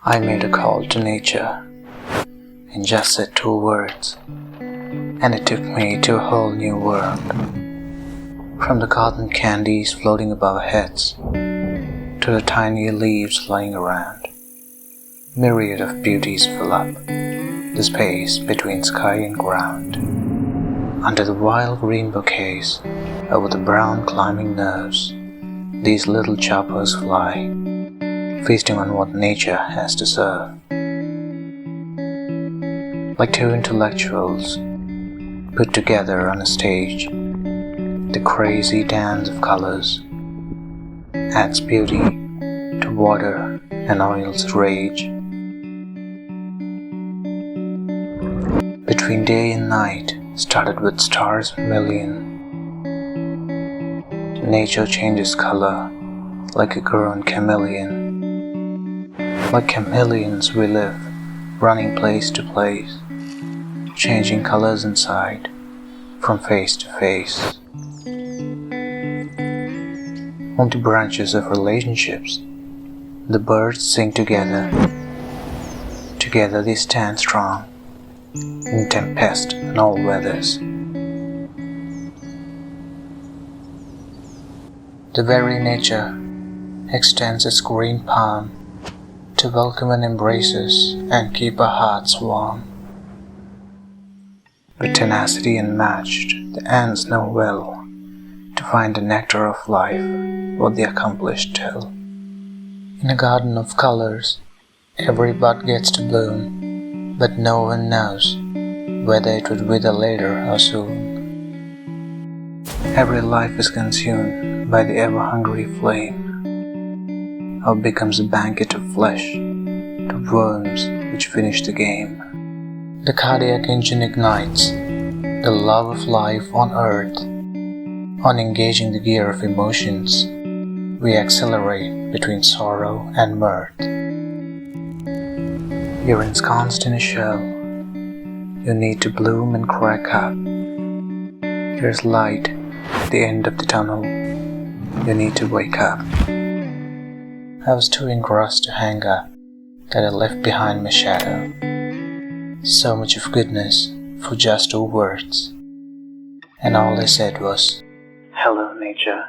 I made a call to nature and just said 2 words, and it took me to a whole new world. From the cotton candies floating above our heads to the tiny leaves lying around, myriad of beauties fill up the space between sky and ground. Under the wild green bouquets, over the brown climbing nerves, these little choppers fly, feasting on what nature has to serve. Like 2 intellectuals put together on a stage, the crazy dance of colors adds beauty to water and oil's rage. Between day and night, started with stars a million. Nature changes color like a grown chameleon. Like chameleons we live, running place to place, changing colors inside, from face to face. On the branches of relationships, the birds sing together. Together they stand strong, in tempest and all weathers. The very nature extends its green palm to welcome and embrace us and keep our hearts warm. With tenacity unmatched, the ants know well to find the nectar of life, what the accomplished tell. In a garden of colors, every bud gets to bloom, but no one knows whether it would wither later or soon. Every life is consumed by the ever-hungry flame, or becomes a banquet of flesh to worms which finish the game. The cardiac engine ignites the love of life on earth. On engaging the gear of emotions, we accelerate between sorrow and mirth. You're ensconced in a shell. You need to bloom and crack up. There's light at the end of the tunnel. You need to wake up. I was too engrossed to hang up that I left behind my shadow. So much of goodness for just 2 words. And all I said was, "Hello, nature."